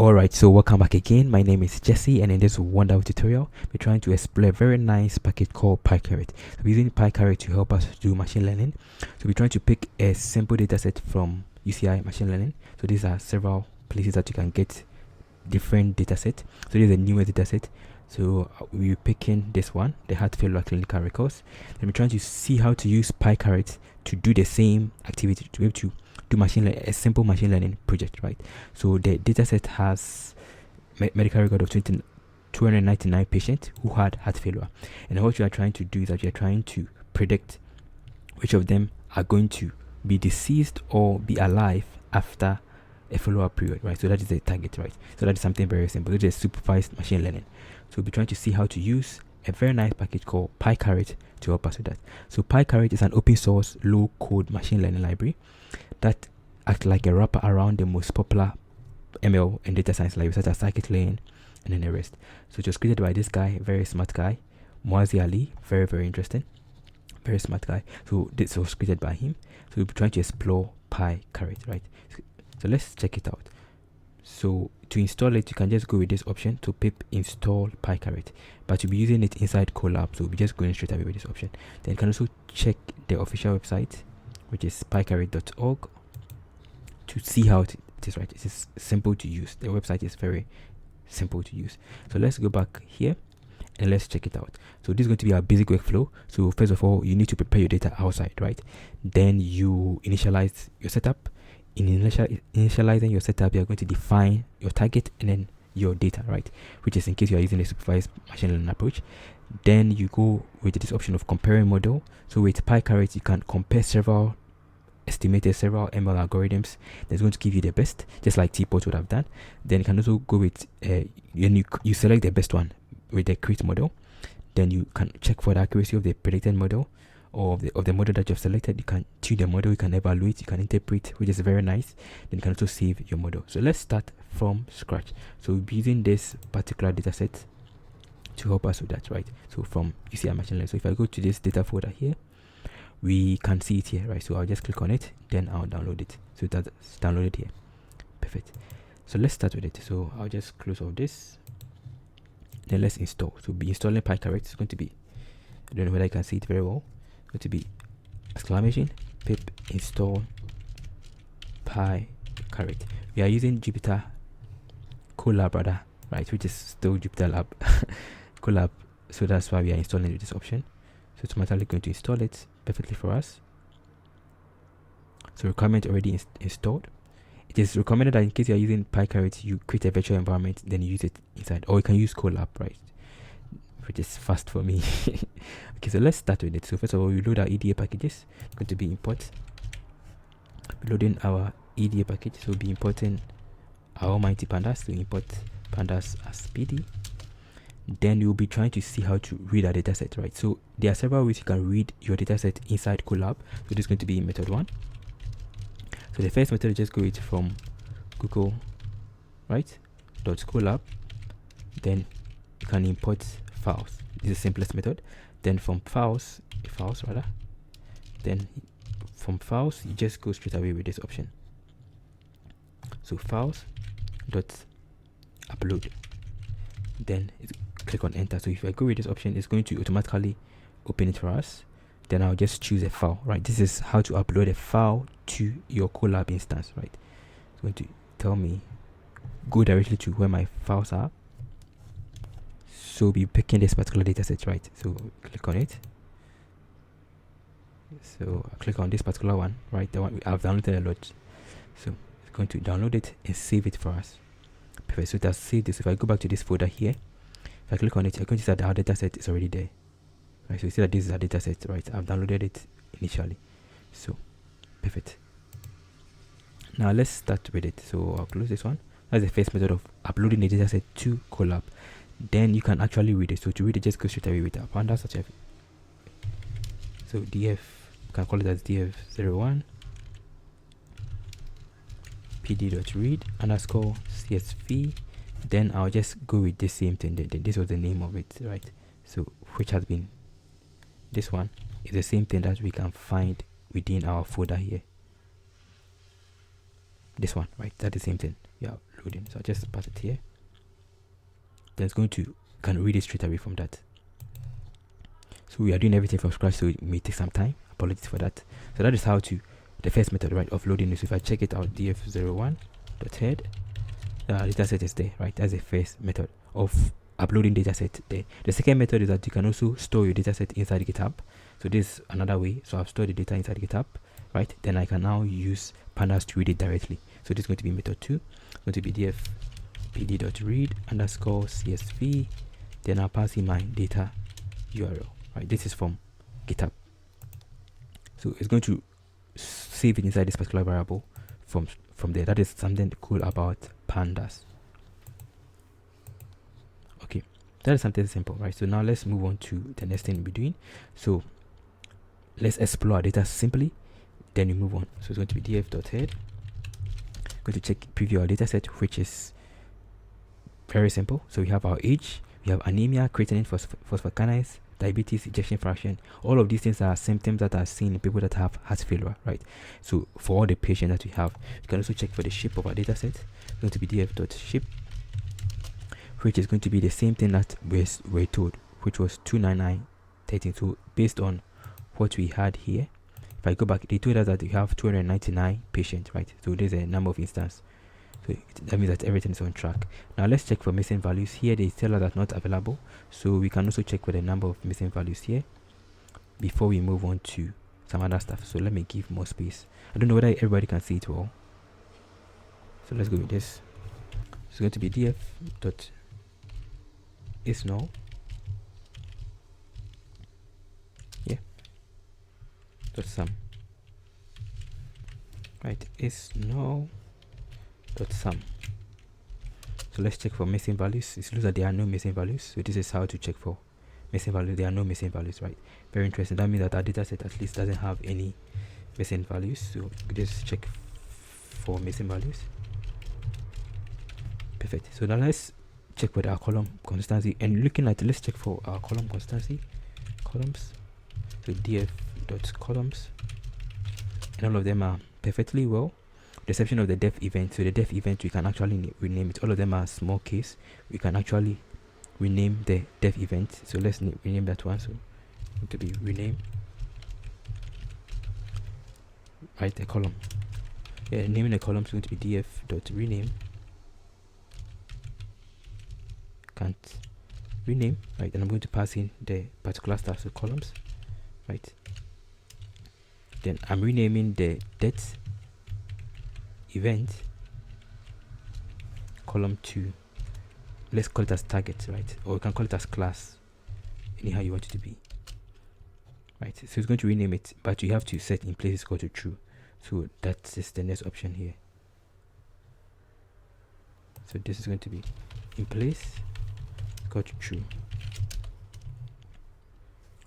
Alright, so welcome back again. My name is Jesse, and in this wonderful tutorial, we're trying to explore a very nice package called PyCaret. So we're using PyCaret to help us do machine learning. So we're trying to pick a simple dataset from UCI machine learning. So these are several places that you can get different dataset. So this is the newest dataset. So we're picking this one, the heart failure clinical records. And we're trying to see how to use PyCaret to do the same activity, to be able to do machine learning, a simple machine learning project, right? So the dataset has medical record of 299 patients who had heart failure, and what you are trying to do is that you are trying to predict which of them are going to be deceased or be alive after a follow-up period, right? So that is the target, right? So that is something very simple. It is supervised machine learning. So we'll be trying to see how to use a very nice package called PyCaret to help us with that. So PyCaret is an open source low code machine learning library that act like a wrapper around the most popular ML and data science libraries such as scikit-learn and then the rest. So it was created by this guy, very smart guy, Moazi Ali, very interesting, very smart guy. So this was created by him. So we'll be trying to explore PyCaret, right? So let's check it out. So to install it, you can just go with this option to pip install PyCaret, but you'll be using it inside Colab, so we'll be just going straight away with this option. Then you can also check the official website, which is pycaret.org, to see how it is, right? It is simple to use. The website is very simple to use. So let's go back here and let's check it out. So this is going to be our basic workflow. So first of all, you need to prepare your data outside, right? Then you initialize your setup. In initializing your setup, you're going to define your target and then your data, right? Which is in case you are using a supervised machine learning approach. Then you go with this option of comparing model. So with PyCaret, you can compare several ML algorithms that's going to give you the best, just like T-Pot would have done. Then you can also go with you select the best one with the create model. Then you can check for the accuracy of the predicted model or of the model that you've selected. You can tune the model, you can evaluate, you can interpret, which is very nice. Then you can also save your model. So let's start from scratch. So we'll be using this particular data set to help us with that, right? So from UCI machine learning. So if I go to this data folder here, we can see it here, right? So I'll just click on it, then I'll download it. So that's downloaded here. Perfect. So let's start with it. So I'll just close all this, then let's install. So be installing PyCaret. It's going to be, I don't know whether I can see it very well. It's going to be exclamation pip install PyCaret. We are using Jupyter Colab rather, right? Which is still Jupyter Lab Colab. So that's why we are installing this option. So it's automatically going to install it perfectly for us. So requirement already installed. It is recommended that in case you are using PyCaret, you create a virtual environment, then you use it inside, or you can use Colab, right? Which is fast for me. Okay, so let's start with it. So first of all, we load our EDA packages. It's going to be import. Loading our EDA package, so we'll be importing our almighty pandas. So import pandas as PD. Then you'll be trying to see how to read our dataset, right? So there are several ways you can read your dataset inside Colab. So this is going to be method 1. So the first method, just go it from Google, right? .colab. Then you can import files. This is the simplest method. Then from files rather. Then from files, you just go straight away with this option. So files dot upload. Then click on enter. So if I go with this option, it's going to automatically open it for us. Then I'll just choose a file, right? This is how to upload a file to your Colab instance, right? It's going to tell me go directly to where my files are. So we'll be picking this particular dataset, right? So click on it. So I'll click on this particular one, right? The one I've downloaded a lot. So it's going to download it and save it for us. Perfect. So it has saved this. If I go back to this folder here, if I click on it, you're going to see that our dataset is already there. Right, so you see that this is our dataset, right? I've downloaded it initially. So perfect. Now let's start with it. So I'll close this one. That's the first method of uploading the dataset to Colab. Then you can actually read it. So to read it, just go straight away with our pandas. So df, you can call it as df01 pd.read underscore csv. Then I'll just go with the same thing. This was the name of it, right? So which has been, this one is the same thing that we can find within our folder here. This one, right? That's the same thing. Yeah, loading. So I'll just pass it here. Then it's going to can read it straight away from that. So we are doing everything from scratch, so it may take some time. Apologies for that. So that is how to the first method, right, of loading this. If I check it out, df01.head, dataset is there, right? That's the first method of uploading dataset there. The second method is that you can also store your dataset inside GitHub. So this is another way. So I've stored the data inside GitHub, right? Then I can now use pandas to read it directly. So this is going to be method 2. It's going to be df pd.read_csv. Then I'll pass in my data URL, right? This is from GitHub. So it's going to save it inside this particular variable from there. That is something cool about pandas. Okay, that is something simple, right? So now let's move on to the next thing we're doing. So let's explore our data simply, then we move on. So it's going to be df.head. Going to check preview our data set, which is very simple. So we have our age, we have anemia, creatinine, phosphokinase, diabetes, ejection fraction. All of these things are symptoms that are seen in people that have heart failure, right? So for all the patients that we have, you can also check for the shape of our data set. It's going to be df.shape, which is going to be the same thing that we're told, which was 29913. So based on what we had here, if I go back, they told us that we have 299 patients, right? So there's a number of instances. So that means that everything is on track. Now let's check for missing values. Here they tell us that not available. So we can also check for the number of missing values here before we move on to some other stuff. So let me give more space. I don't know whether everybody can see it well. So let's go with this. It's going to be df.isNull. .sum, right? isNull.sum. So let's check for missing values. It looks like there are no missing values. So this is how to check for missing values. There are no missing values, right? Very interesting. That means that our data set at least doesn't have any missing values. So just check for missing values. Perfect. So now let's check with our column consistency, and looking at, let's check for our column consistency columns. So df.columns, and all of them are perfectly well, with the exception of the def event. So the def event, we can actually rename it. All of them are small case. We can actually rename the def event. So let's rename that one. So it to be rename, right? The column. Yeah, naming the column is going to be df.rename. Can't rename, right? And I'm going to pass in the particular stuff, so columns, right? Then I'm renaming the date event column to, let's call it as target, right? Or you can call it as class, anyhow you want it to be, right? So it's going to rename it, but you have to set in place equal to true. So that is the next option here. So this is going to be in place equal to true.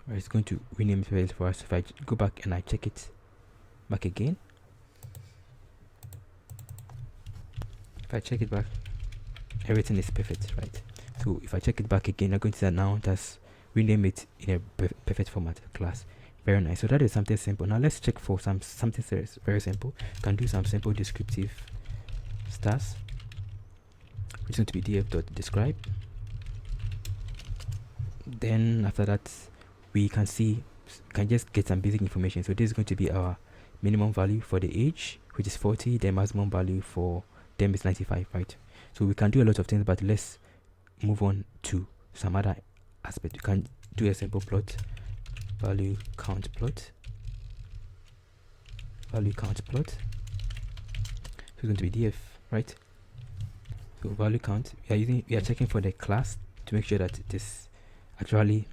Right, it's going to rename it for us. If I go back and I check it back again, if I check it back, everything is perfect, right? So if I check it back again, I'm going to say now it has rename it in a perfect format class. Very nice. So that is something simple. Now let's check for something serious. Very simple. You can do some simple descriptive stars, which is going to be df.describe. Then after that, we can just get some basic information. So this is going to be our minimum value for the age, which is 40. The maximum value for them is 95, right? So we can do a lot of things, but let's move on to some other aspect. You can do a simple plot, value count plot. So it's going to be df, right? So value count, we are checking for the class to make sure that it is actually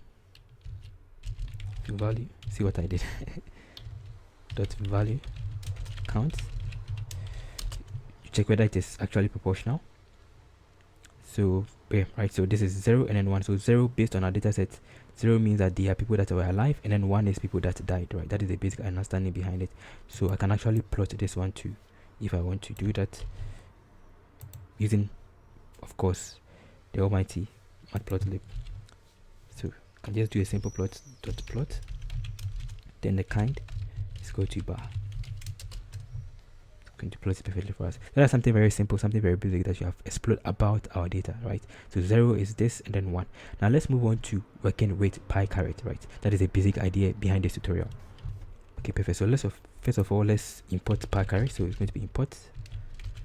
value. See what I did? Dot value count. You check whether it is actually proportional. So yeah, right. So this is 0 and then 1. So 0 based on our data set. 0 means that there are people that were alive, and then 1 is people that died, right? That is the basic understanding behind it. So I can actually plot this one too, if I want to do that, using, of course, the almighty matplotlib. So I can just do a simple plot dot plot. Then the kind is go to bar. going to close it perfectly for us. So that's something very simple, something very basic that you have explored about our data, right? So 0 is this and then 1. Now let's move on to working with PyCaret, right? That is a basic idea behind this tutorial. Okay, perfect. So first of all, let's import PyCaret. So it's going to be import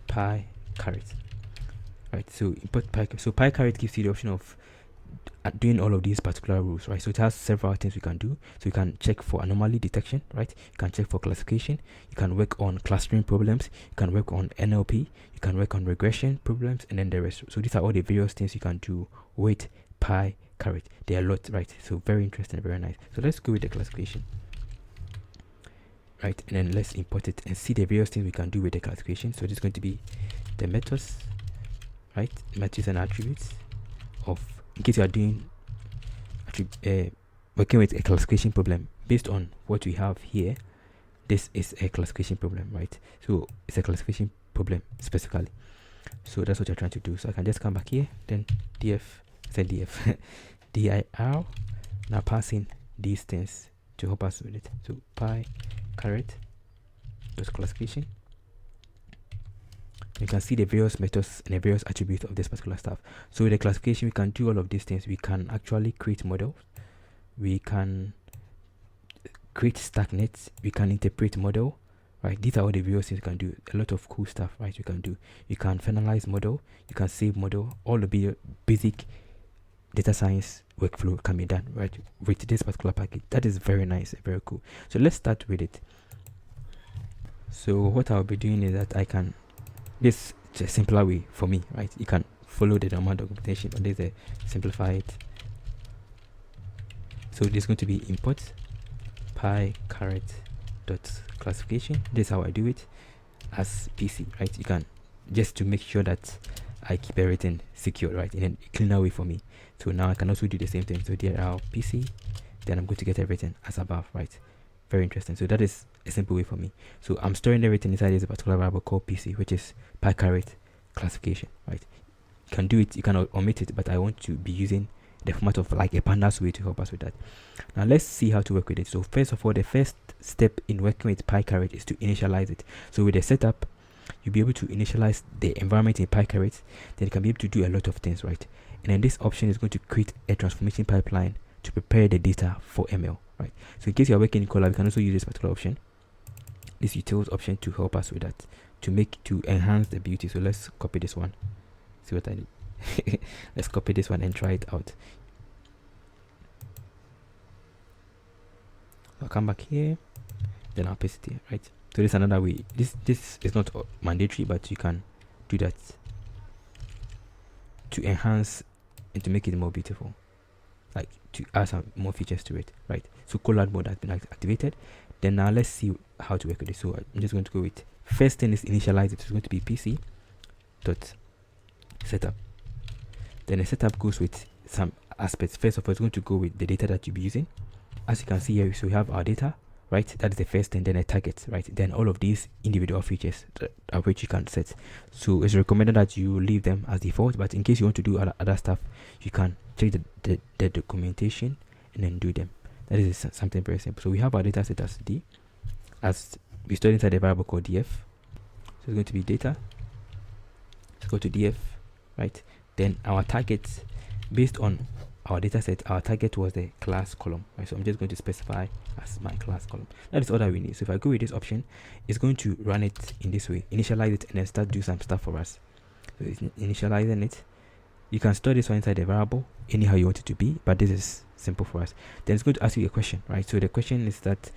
PyCaret, right? So import PyCaret. So PyCaret gives you the option of doing all of these particular rules, right? So it has several things we can do. So you can check for anomaly detection, right? You can check for classification. You can work on clustering problems. You can work on NLP. You can work on regression problems, and then the rest. So these are all the various things you can do with PyCaret. There are a lot, right? So very interesting, very nice. So let's go with the classification, right? And then let's import it and see the various things we can do with the classification. So this is going to be the methods, right? Methods and attributes of, in case you are doing working with a classification problem based on what we have here. This is a classification problem, right? So it's a classification problem specifically. So that's what you're trying to do. So I can just come back here, then dir, now passing these things to help us with it. So PyCaret dot classification. You can see the various methods and the various attributes of this particular stuff. So with the classification, we can do all of these things. We can actually create models. We can create stack nets. We can interpret model, right? These are all the various things you can do. A lot of cool stuff, right? You can do. You can finalize model. You can save model. All the basic data science workflow can be done, right, with this particular package. That is very nice, very cool. So let's start with it. So what I'll be doing is that I can, this is a simpler way for me, right? You can follow the normal documentation, but there's a simplified. So this is going to be import PyCaret dot classification. This is how I do it as PC, right? You can, just to make sure that I keep everything secure, right, in a cleaner way for me. So now I can also do the same thing. So there are PC, then I'm going to get everything as above, right? Very interesting. So that is a simple way for me. So I'm storing everything inside this particular variable called PC, which is PyCaret classification, right? You can do it, you can omit it, but I want to be using the format of like a pandas way to help us with that. Now let's see how to work with it. So first of all, the first step in working with PyCaret is to initialize it. So with the setup, you'll be able to initialize the environment in PyCaret. Then you can be able to do a lot of things, right? And then this option is going to create a transformation pipeline to prepare the data for ML, right? So in case you're working in Colab, you can also use this particular option, this utils option, to help us with that, to enhance the beauty. So let's copy this one. See what I did? Let's copy this one and try it out. I'll come back here, then I'll paste it here, right? So this is another way. This is not mandatory, but you can do that to enhance and to make it more beautiful, like to add some more features to it, right? So Colab mode has been activated. Then now let's see how to work with it. So I'm just going to go with, first thing is initialize it. It's going to be PC dot setup. Then the setup goes with some aspects. First of all, it's going to go with the data that you'll be using. As you can see here, so we have our data, right? That is the first thing. Then a target, right? Then all of these individual features which you can set. So it's recommended that you leave them as default, but in case you want to do other stuff, you can check the documentation and then do them. That is something very simple. So we have our data set as D, as we stored inside a variable called df. So it's going to be data. Let's go to df, right? Then our target, based on our data set, our target was the class column, right? So I'm just going to specify as my class column. That is all that we need. So if I go with this option, it's going to run it in this way, initialize it, and then start do some stuff for us. So it's initializing it. You can store this one inside the variable anyhow you want it to be, but this is simple for us. Then it's going to ask you a question, right? So the question is that,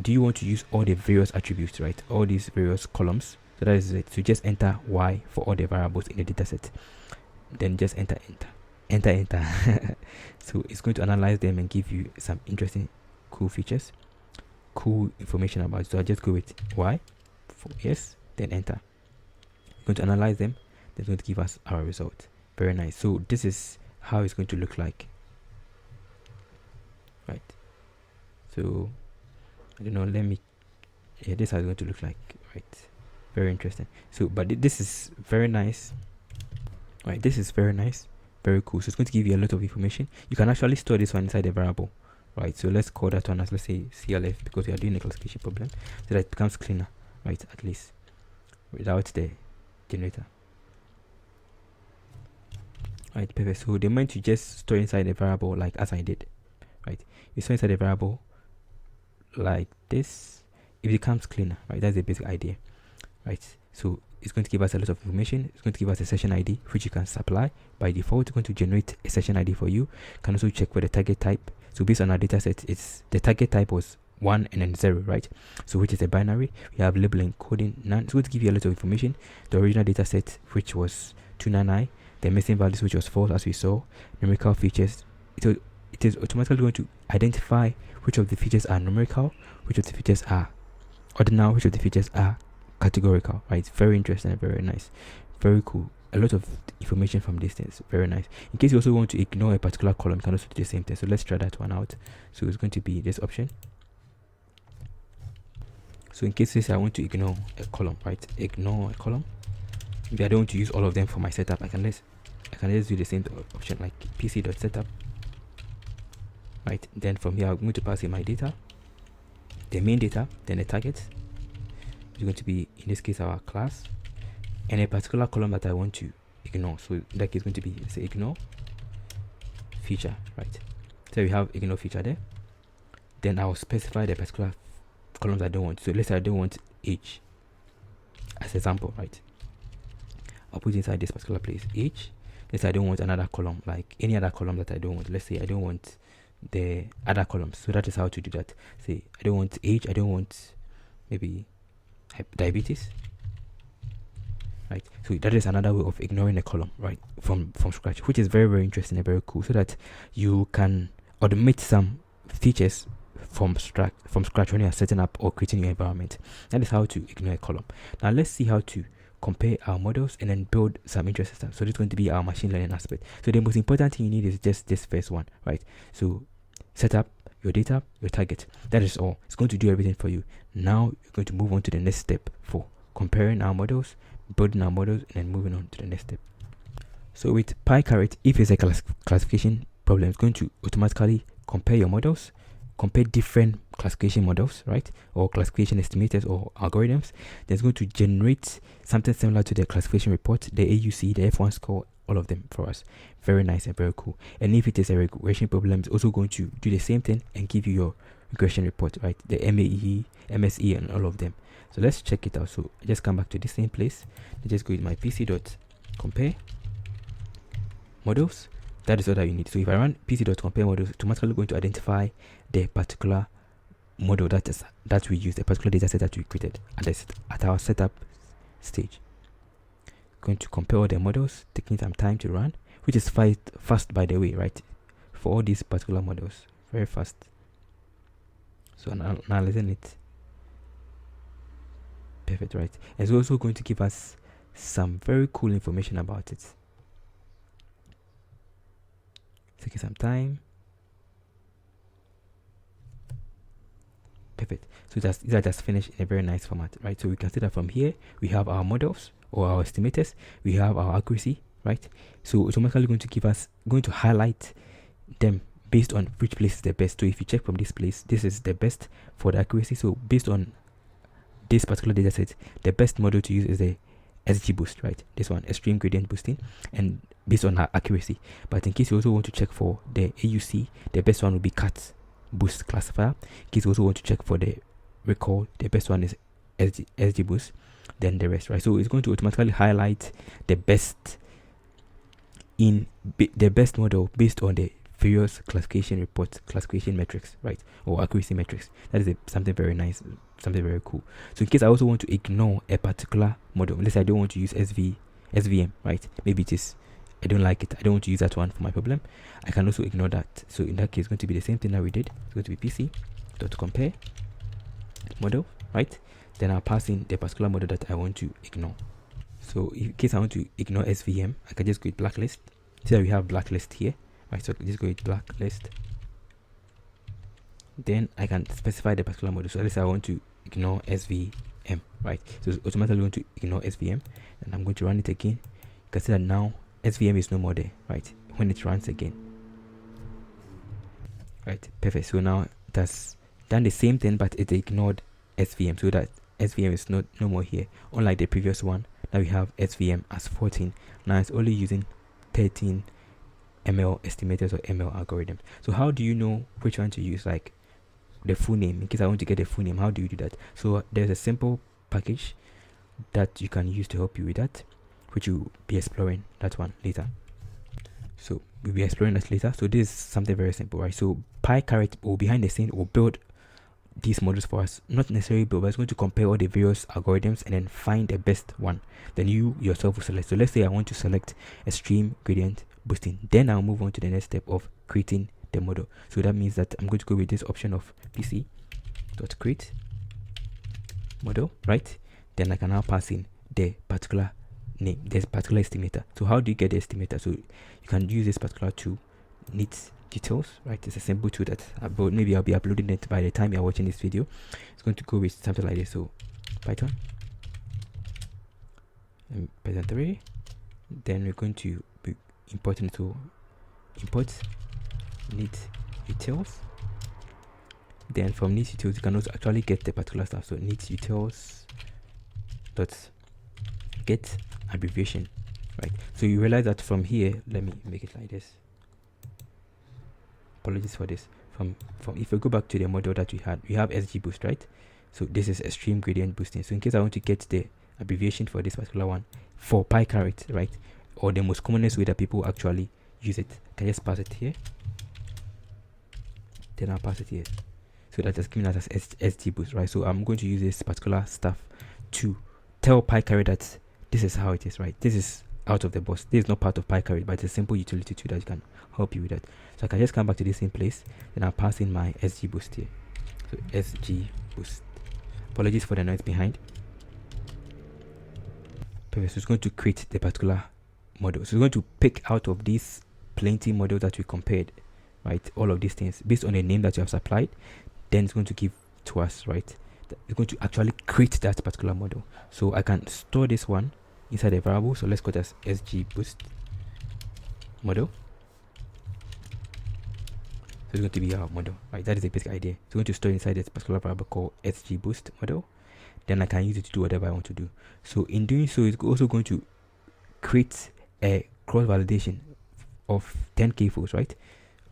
do you want to use all the various attributes, right? All these various columns. So that is it. So just enter Y for all the variables in the dataset. Then just enter. So it's going to analyze them and give you some interesting, cool features, cool information about it. So I just go with Y for yes, then enter. It's going to analyze them. Then it's going to give us our result. Very nice. So this is how it's going to look like, right? So I don't know. Let me. Yeah, this is how it's going to look like, right? Very interesting. So, but this is very nice, right? This is very nice, very cool. So it's going to give you a lot of information. You can actually store this one inside a variable, right? So let's call that one as, let's say, CLF, because we are doing a classification problem, so that it becomes cleaner, right? At least. without the generator. Right, perfect. So the moment you just store inside a variable like as I did, right? You store inside a variable like this, it becomes cleaner, right? That's the basic idea, right? So it's going to give us a lot of information. It's going to give us a session ID which you can supply by default. It's going to generate a session ID for you. You can also check for the target type. So based on our data set, it's the target type was 1 and then 0, right? So which is a binary. We have labeling, coding, none. It's going to give you a lot of information. The original data set, which was 299, the missing values, which was false, as we saw, numerical features. It is automatically going to identify which of the features are numerical, which of the features are ordinal, which of the features are categorical, right? Very interesting and very nice, very cool. A lot of information from these things, very nice. In case you also want to ignore a particular column, you can also do the same thing. So let's try that one out. So it's going to be this option. So in case I want to ignore a column, right? Ignore a column. If I don't want to use all of them for my setup, I can just do the same option like pc.setup. Right, then from here I'm going to pass in my data, the main data, then the target. It's going to be, in this case, our class, and a particular column that I want to ignore. So that is going to be, say, ignore feature, right? So we have ignore feature there. Then I'll specify the particular columns I don't want. So let's say I don't want age as example, right? I'll put inside this particular place age. Let's say I don't want another column, like any other column that I don't want. Let's say I don't want the other columns. So that is how to do that. Say I don't want age, I don't want maybe diabetes, right? So that is another way of ignoring a column, right, from scratch, which is very, very interesting and very cool, so that you can automate some features from scratch when you are setting up or creating your environment. That is how to ignore a column. Now let's see how to compare our models and then build some interesting stuff. So this is going to be our machine learning aspect. So the most important thing you need is just this first one, right? So set up your data, your target. That is all. It's going to do everything for you. Now you're going to move on to the next step for comparing our models, building our models, and then moving on to the next step. So with PyCaret, if it's a classification problem, it's going to automatically compare your models, compare different classification models, right, or classification estimators or algorithms. Then it's going to generate something similar to the classification report, the AUC, the F1 score, all of them for us. Very nice and very cool. And if it is a regression problem, it's also going to do the same thing and give you your regression report, right, the MAE, MSE, and all of them. So let's check it out. So I just come back to the same place. I just go with my pc.compare models. That is all that you need. So if I run pc.compare models, it's automatically going to identify the particular model that we use, the particular data set that we created at our setup stage. Going to compare all the models, taking some time to run, which is fast by the way, right? For all these particular models, very fast. So analyzing it, perfect, right? And it's also going to give us some very cool information about it. Taking some time. Perfect. So these are just finished in a very nice format, right? So we can see that from here we have our models or our estimators, we have our accuracy, right? So automatically going to highlight them based on which place is the best. So if you check from this place, this is the best for the accuracy. So based on this particular data set, the best model to use is the XGBoost, right? This one, extreme gradient boosting, and based on our accuracy. But in case you also want to check for the AUC, the best one will be cat boost classifier. In case you also want to check for the recall, the best one is XGBoost, then the rest, right? So it's going to automatically highlight the best the best model based on the various classification reports, classification metrics, right, or accuracy metrics. That is something very nice, something very cool. So in case I also want to ignore a particular model, let's say I don't want to use SVM, right? Maybe it is, I don't like it, I don't want to use that one for my problem, I can also ignore that. So in that case, it's going to be the same thing that we did. It's going to be pc.compare model, right? Then I'll pass in the particular model that I want to ignore. So in case I want to ignore SVM, I can just go with blacklist. See that we have blacklist here, right? So just go with blacklist. Then I can specify the particular model. So let's say I want to ignore SVM, right? So it's automatically going to ignore SVM, and I'm going to run it again. You can see that now SVM is no more there, right? When it runs again, right? Perfect. So now that's done the same thing, but it ignored SVM. So that SVM is no more here, unlike the previous one. Now we have SVM as 14. Now it's only using 13 ML estimators or ML algorithms. So how do you know which one to use, like the full name, in case I want to get the full name? How do you do that? So there's a simple package that you can use to help you with that, which you'll be exploring that one later. So we'll be exploring that later. So this is something very simple, right? So PyCaret, or behind the scene, will build these models for us. Not necessarily build, but it's going to compare all the various algorithms and then find the best one. Then you yourself will select. So let's say I want to select extreme gradient boosting. Then I'll move on to the next step of creating the model. So that means that I'm going to go with this option of pc.create model, right? Then I can now pass in the particular name, this particular estimator. So how do you get the estimator? So you can use this particular tool, neat details, right? It's a simple tool that maybe I'll be uploading it by the time you're watching this video. It's going to go with something like this. So Python and Python 3. Then we're going to be importing to import neat utils. Then from neat utils you can also actually get the particular stuff. So neat utils dot get abbreviation, right? So you realize that from here, let me make it like this. Apologies for this. From if we go back to the model that we had, we have SGBoost, right? So this is extreme gradient boosting. So in case I want to get the abbreviation for this particular one for PyCaret, right, or the most commonest way that people actually use it, I can just pass it here. Then I'll pass it here. So that is giving us as SGBoost, right? So I'm going to use this particular stuff to tell PyCaret that this is how it is, right? This is out of the box. This is not part of PyCaret, but it's a simple utility tool that can help you with that. So I can just come back to the same place, then I'll pass in my SGBoost here. So SGBoost. Apologies for the noise behind. Perfect. So it's going to create the particular model. So it's going to pick out of these plenty models that we compared, right? All of these things based on the name that you have supplied. Then it's going to give to us, right? It's going to actually create that particular model. So I can store this one inside a variable. So let's call it as SGBoost model. So it's going to be our model, right? That is the basic idea. It's going to store inside this particular variable called SGBoost model. Then I can use it to do whatever I want to do. So in doing so, it's also going to create a cross validation of 10 key folds, right?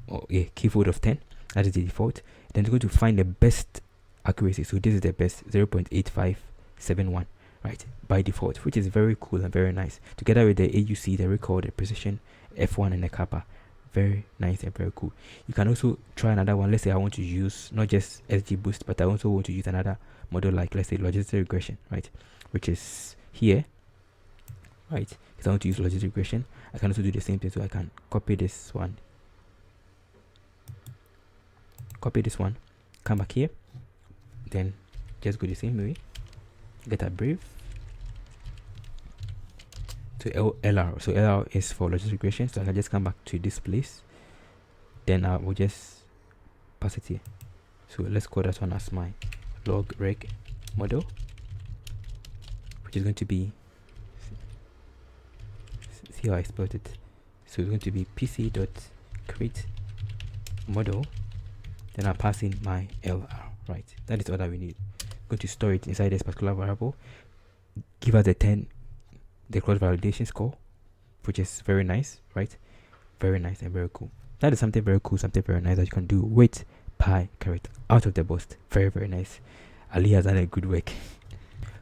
Or a key fold of 10. That is the default. Then it's going to find the best accuracy. So this is the best, 0.8571, right, by default, which is very cool and very nice. Together with the AUC, the recall, the precision, F1 and the kappa. Very nice and very cool. You can also try another one. Let's say I want to use not just SGBoost, but I also want to use another model, like let's say logistic regression, right, which is here, right? If I want to use logistic regression, I can also do the same thing. So I can copy this one, come back here, then just go the same way, get a brief to LR. So LR is for logistic regression. So I can just come back to this place, then I will just pass it here. So let's call that one as my log reg model, which is going to be, see how I spelled it. So it's going to be pc.create model. Then I'll pass in my LR, right? That is all that we need. I'm going to store it inside this particular variable, give us the cross validation score, which is very nice, right? Very nice and very cool. That is something very cool, something very nice that you can do with PyCaret out of the box. Very, very nice. Ali has done a good work.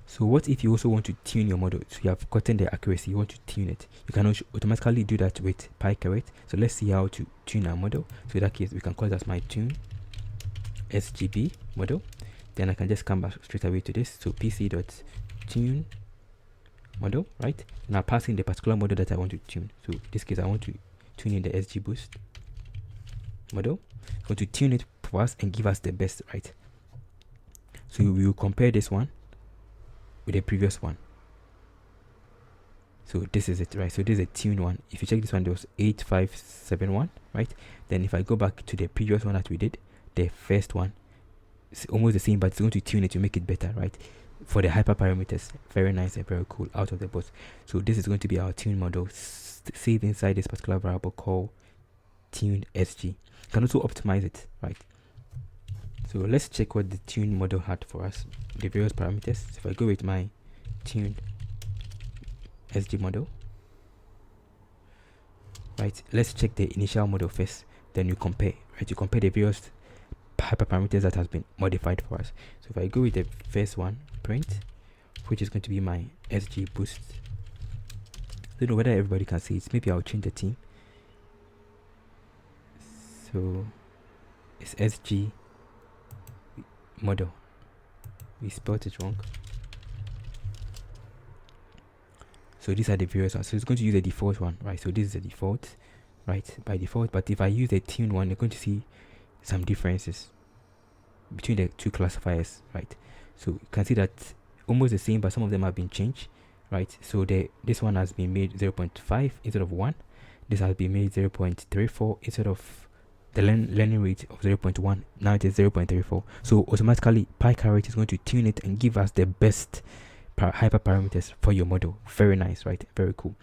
So what if you also want to tune your model? So you have gotten the accuracy, you want to tune it. You can also automatically do that with PyCaret. So let's see how to tune our model. So in that case, we can call it as my tune SGB model. Then I can just come back straight away to this. So pc.tune model, right? And I'll pass in the particular model that I want to tune. So in this case, I want to tune in the SGBoost model. I'm going to tune it for us and give us the best, right? So we will compare this one with the previous one. So this is it, right? So this is a tuned one. If you check this one, there was 8571, right? Then if I go back to the previous one that we did, the first one, it's almost the same, but it's going to tune it to make it better, right? For the hyperparameters. Very nice and very cool out of the box. So this is going to be our tune model saved inside this particular variable called tuned SG. You can also optimize it, right? So let's check what the tune model had for us, the various parameters. So if I go with my tune SG model, right, let's check the initial model first, then you compare, right? You compare the various hyperparameters that has been modified for us. So if I go with the first one, print, which is going to be my SG boost. I don't know whether everybody can see it. Maybe I'll change the theme. So it's SG model. We spelled it wrong. So these are the various ones. So it's going to use the default one, right? So this is the default, right, by default. But if I use the tuned one, you're going to see some differences between the two classifiers, right? So you can see that almost the same, but some of them have been changed, right? So this one has been made 0.5 instead of 1. This has been made 0.34 instead of the learning rate of 0.1. Now it is 0.34. So automatically PyCaret is going to tune it and give us the best hyperparameters for your model. Very nice, right? Very cool.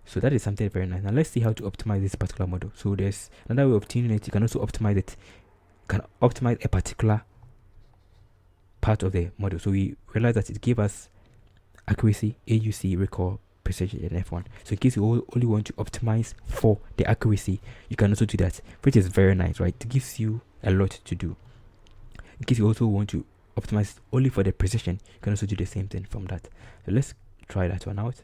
So that is something very nice. Now let's see how to optimize this particular model. So there's another way of tuning it. You can also optimize it. You can optimize a particular part of the model. So we realize that it gave us accuracy, AUC, recall, precision, and F1. So in case you only want to optimize for the accuracy, you can also do that, which is very nice, right? It gives you a lot to do. In case you also want to optimize only for the precision, you can also do the same thing from that. So let's try that one out.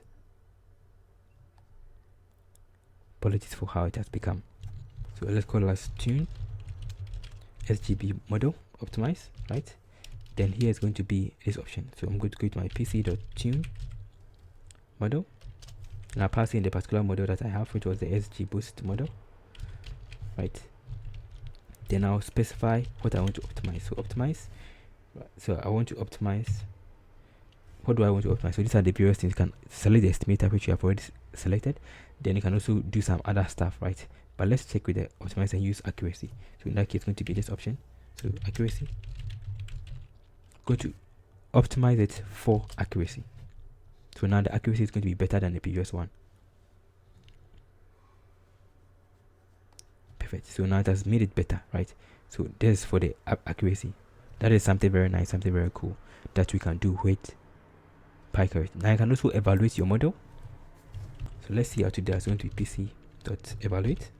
Apologies for how it has become. So let's call us tune SGB model optimize, right? Then here is going to be this option. So I'm going to go to my pc.tune model, and I'll pass in the particular model that I have, which was the SG boost model, right? Then I'll specify what I want to optimize. So optimize. So I want to optimize. What do I want to optimize? So these are the various things. You can select the estimator, which you have already selected. Then you can also do some other stuff, right? But let's check with the optimize and use accuracy. So in that case, it's going to be this option. So accuracy. Go to optimize it for accuracy. So now the accuracy is going to be better than the previous one. Perfect. So now it has made it better, right? So this is for the accuracy. That is something very nice, something very cool that we can do with PyCaret. Now you can also evaluate your model. So let's see how to do that. It's going to be pc.evaluate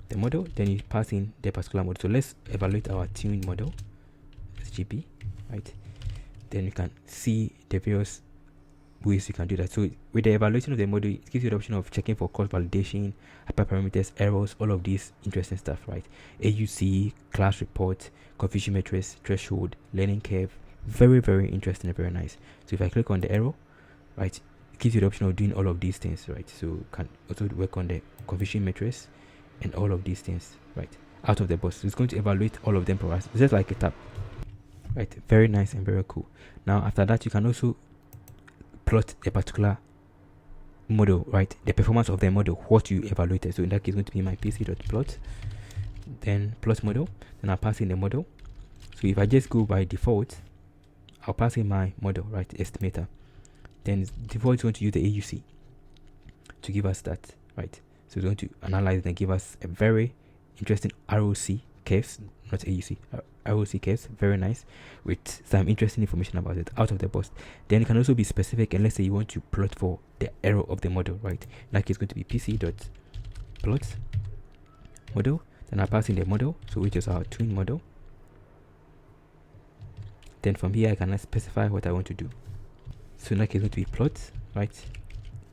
the model. Then you pass in the particular model. So let's evaluate our tuned model, SGB, right? Then you can see the various ways you can do that. So with the evaluation of the model, it gives you the option of checking for cross validation, hyperparameters, errors, all of these interesting stuff, right? AUC, class report, confusion matrix, threshold, learning curve. Very, very interesting and very nice. So if I click on the arrow, right, it gives you the option of doing all of these things, right? So you can also work on the confusion matrix and all of these things, right, out of the box. So it's going to evaluate all of them for us, just like a tab, right? Very nice and very cool. Now after that, you can also plot a particular model, right? The performance of the model, what you evaluated. So in that case, it's going to be my pc.plot, then plot model, then I'll pass in the model. So if I just go by default, I'll pass in my model, right, estimator. Then default is going to use the AUC to give us that, right? So it's going to analyze and give us a very interesting ROC curves, not AUC, ROC curves, very nice, with some interesting information about it out of the box. Then it can also be specific, and let's say you want to plot for the error of the model, right? In that case, it's going to be pc.plot model. Then I'll pass in the model, so which is our twin model. Then from here, I can specify what I want to do. So in that case, it's going to be plot, right?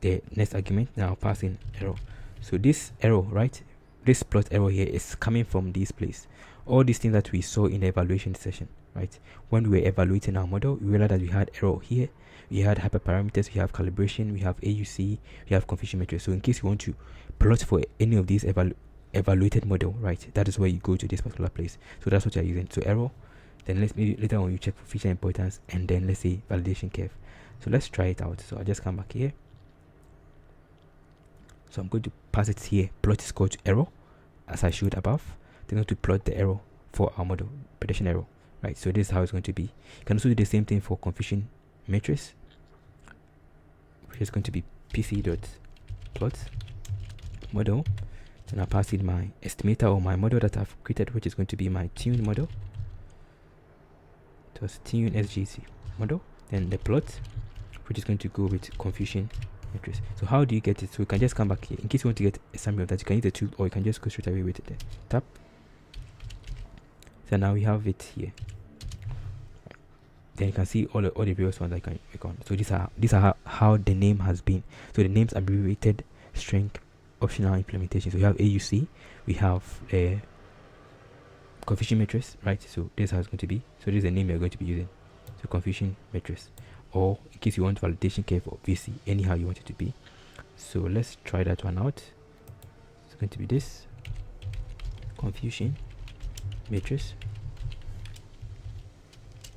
The next argument, now I'll pass in error. So this error, right? This plot error here is coming from this place. All these things that we saw in the evaluation session, right? When we were evaluating our model, we realized that we had error here. We had hyperparameters, we have calibration, we have AUC, we have confusion matrix. So in case you want to plot for any of these evaluated model, right, that is where you go to this particular place. So that's what you're using. So error, then let's maybe later on you check for feature importance, and then let's say validation curve. So let's try it out. So I'll just come back here. So I'm going to pass it here, plot is equal to error, as I showed above. Then going to plot the error for our model, prediction error, right? So this is how it's going to be. You can also do the same thing for confusion matrix, which is going to be pc.plot model. Then I'll pass in my estimator or my model that I've created, which is going to be my tuned model. was tune SGC model, then the plot, which is going to go with confusion matrix. So how do you get it? So you can just come back here in case you want to get a summary of that. You can use the tool, or you can just go straight away with it. Tap. So now we have it here. Then you can see all the various ones I can click on. So these are how the name has been. So the name's abbreviated string optional implementation. So we have AUC, we have a confusion matrix, right? So this is how it's going to be. So this is the name you're going to be using. So confusion matrix, or in case you want validation curve or VC, anyhow you want it to be. So let's try that one out. It's going to be this confusion matrix.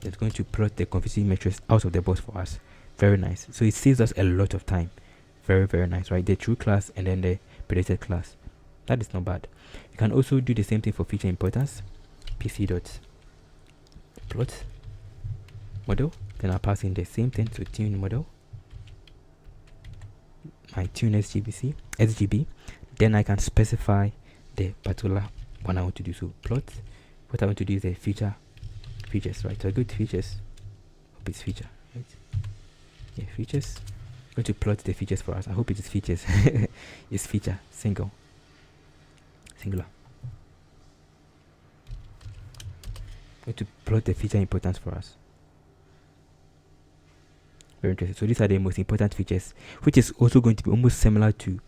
It's going to plot the confusion matrix out of the box for us. Very nice. So it saves us a lot of time. Very nice, right? The true class and then the predicted class. That is not bad. You can also do the same thing for feature importance. pc.plot model. Then I'll pass in the same thing. So tune model, my tune SGB. Then I can specify the particular one I want to do. So plot. What I want to do is the features, right? So I go to features. Hope it's feature, right? Yeah, features. I'm going to plot the features for us. I hope it is features. It's feature singular. I'm going to plot the feature importance for us. Very interesting. So these are the most important features, which is also going to be almost similar to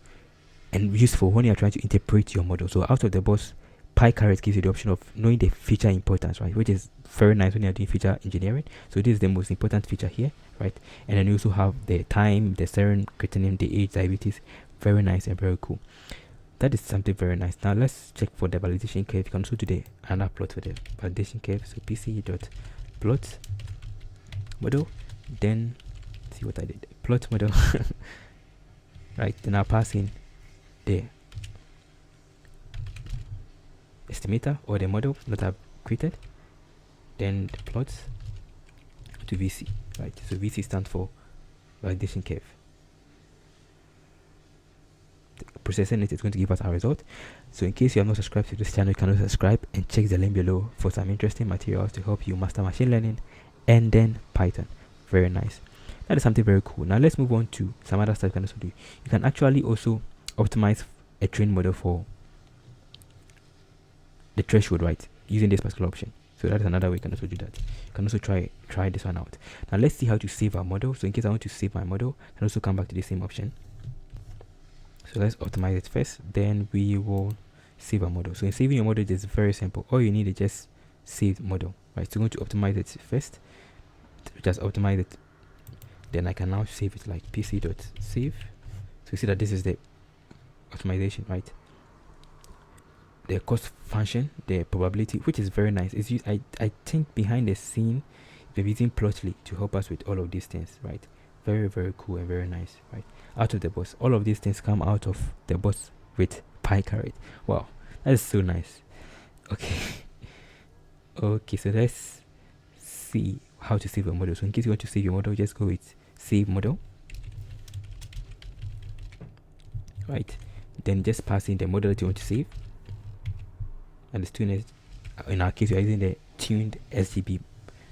and useful when you are trying to interpret your model. So out of the box, PyCaret gives you the option of knowing the feature importance, right? Which is very nice when you're doing feature engineering. So this is the most important feature here, right? And then you also have the time, the serum, creatinine, the age, diabetes. Very nice and very cool. That is something very nice. Now let's check for the validation curve. You can also do the another plot for the validation curve. So pc.plot model. Then see what I did. Plot model. Right. Then I'll pass in the estimator or the model that I've created, then the plots to VC, right? So VC stands for validation curve. Processing it is going to give us our result. So in case you have not subscribed to this channel, you can also subscribe and check the link below for some interesting materials to help you master machine learning and then Python. Very nice. That is something very cool. Now let's move on to some other stuff you can also do. You can actually also optimize a trained model for the threshold, right, using this particular option. So that is another way you can also do that. You can also try this one out. Now let's see how to save our model. So in case I want to save my model, I can also come back to the same option. So let's optimize it first, then we will save our model. So in saving your model, it is very simple. All you need is just save model, right? So I'm going to optimize it first. Just optimize it, then I can now save it like pc.save. So you see that this is the optimization, right? The cost function, the probability, which is very nice. It's used, I think behind the scene we're using Plotly to help us with all of these things, right? Very cool and very nice, right? Out of the box, all of these things come out of the box with PyCaret. Wow, that is so nice. Okay, so let's see how to save your model. So in case you want to save your model, just go with save model, right? Then just pass in the model that you want to save, and the tuned, in our case we are using the tuned SGB.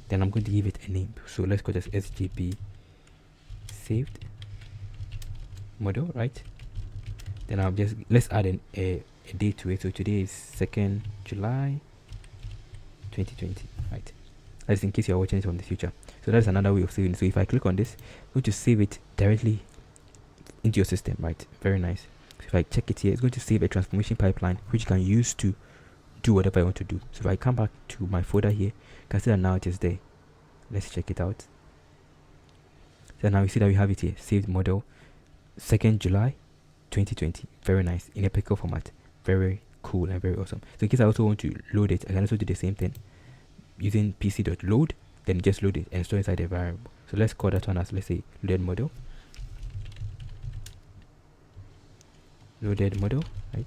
Then I'm going to give it a name. So let's call this SGB saved model, right? Then I'll just let's add a date to it. So today is 2nd July 2020, right? That's in case you're watching it from the future. So that's another way of saving. So if I click on this, I'm going to save it directly into your system, right? Very nice. So if I check it here, it's going to save a transformation pipeline which you can use to do whatever I want to do. So if I come back to my folder here, you can see that now it is there. Let's check it out. So now you see that we have it here, saved model 2nd July 2020. Very nice, in a pickle format. Very cool and very awesome. So in case I also want to load it, I can also do the same thing using pc.load, then just load it and store inside the variable. So let's call that one as, let's say, loaded model, right?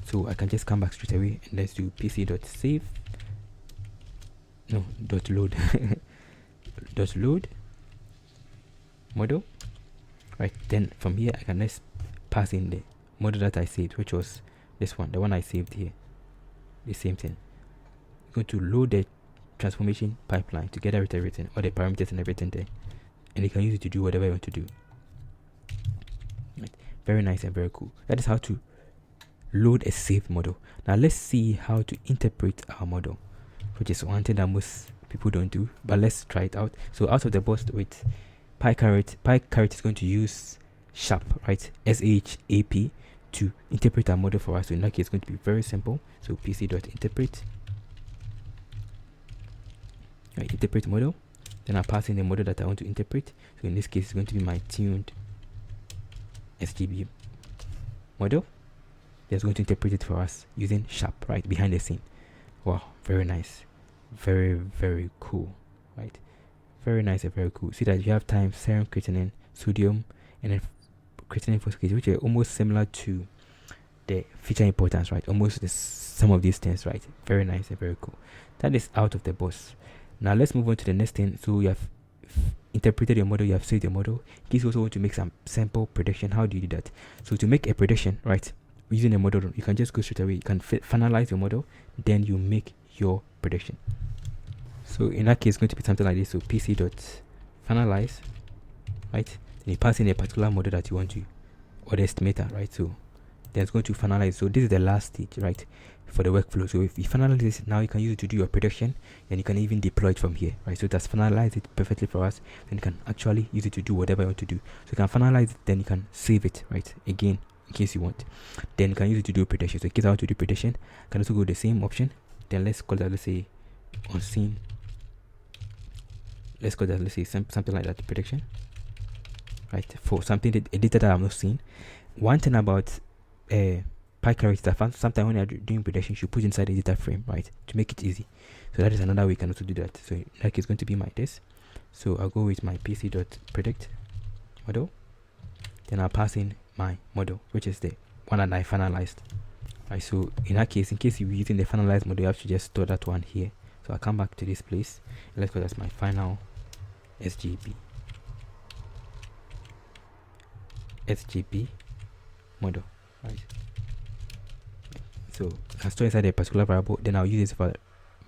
So I can just come back straight away and let's do pc.save, no, .load .load model, right? Then from here I can let's pass in the model that I saved, which was this one, the one I saved here. The same thing. I'm going to load the transformation pipeline together with everything, all the parameters and everything there, and you can use it to do whatever you want to do. Right. Very nice and very cool. That is how to load a saved model. Now let's see how to interpret our model, which is one thing that most people don't do, but let's try it out. So out of the box with PyCaret is going to use SHAP, right? SHAP to interpret our model for us. So in that case, it's going to be very simple. So pc.interpret, right, interpret model. Then I pass in the model that I want to interpret. So in this case, it's going to be my tuned SGB model. It's going to interpret it for us using SHAP, right, behind the scene. Wow, very nice, very, very cool, right? Very nice and very cool. See that you have time, serum, creatinine, sodium, and then creatinine phosphate, which are almost similar to the feature importance, right? Almost some of these things, right? Very nice and very cool. That is out of the box. Now let's move on to the next thing. So you have interpreted your model, you have saved your model. In case you also want to make some sample prediction, how do you do that? So to make a prediction, right, using a model, you can just go straight away. You can finalize your model, then you make your prediction. So in that case, it's going to be something like this. So pc.finalize, right? Then you pass in a particular model that you want to, or the estimator, right? So then it's going to finalize. So this is the last stage, right, for the workflow. So if you finalize this, now you can use it to do your prediction, and you can even deploy it from here, right? So that's finalized it perfectly for us. Then you can actually use it to do whatever you want to do. So you can finalize it, then you can save it, right? Again, in case you want. Then you can use it to do prediction. So in case I want to do prediction, I can also go the same option. Then let's call that, let's say, unseen. Let's call that, let's say, something like that, prediction, right? For something that a data that I've not seen. One thing about PyCaret is that sometimes when you're doing prediction, you put inside a data frame, right, to make it easy. So that is another way you can also do that. So in that case, it's going to be my this. So I'll go with my pc.predict model. Then I'll pass in my model, which is the one that I finalized. Right, so in that case, in case you're using the finalized model, you have to just store that one here. So I'll come back to this place, and let's call that my final SGB model, right? So I can store inside a particular variable, then I'll use this for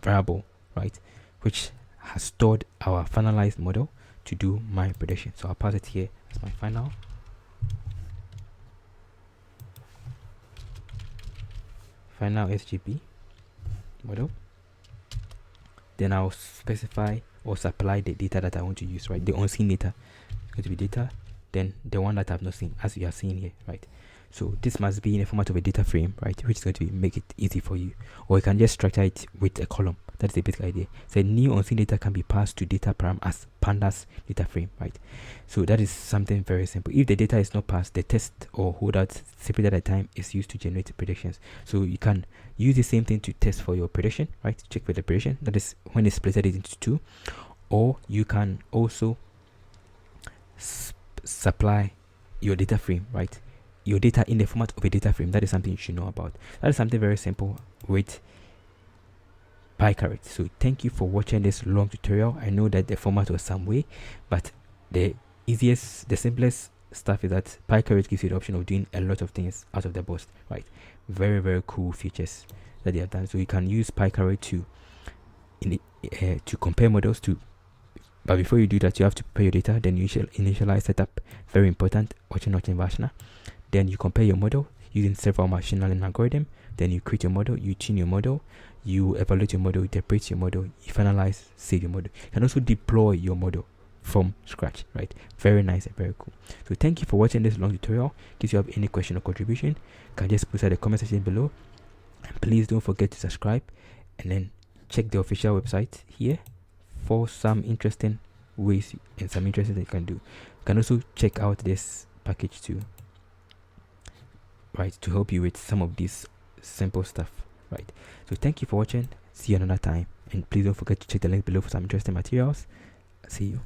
variable, right, which has stored our finalized model to do my prediction. So I'll pass it here as my final SGB model. Then I'll specify or supply the data that I want to use, right? The unseen data is going to be data, then the one that I've not seen, as you are seeing here, right? So this must be in the format of a data frame, right, which is going to make it easy for you. Or you can just structure it with a column. That's the basic idea. So new unseen data can be passed to data param as pandas data frame, right? So that is something very simple. If the data is not passed, the test or holdout separated at a time is used to generate predictions. So you can use the same thing to test for your prediction, right? Check for the prediction. That is when it's split it into two. Or you can also supply your data frame, right? Your data in the format of a data frame. That is something you should know about. That is something very simple with PyCaret. So thank you for watching this long tutorial. I know that the format was some way, but the simplest stuff is that PyCaret gives you the option of doing a lot of things out of the box, right? Very, very cool features that they have done. So you can use PyCaret to compare models to. But before you do that, you have to prepare your data. Then you initialize setup. Very important. Watching Vashna. Then you compare your model using several machine learning algorithm. Then you create your model, you tune your model, you evaluate your model, interpret your model, you finalize, save your model. You can also deploy your model from scratch, right? Very nice and very cool. So thank you for watching this long tutorial. In case you have any question or contribution, you can just put in the comment section below. And please don't forget to subscribe, and then check the official website here for some interesting ways and some interesting things you can do. You can also check out this package too, right, to help you with some of these simple stuff, right? So thank you for watching. See you another time, and please don't forget to check the link below for some interesting materials. See you.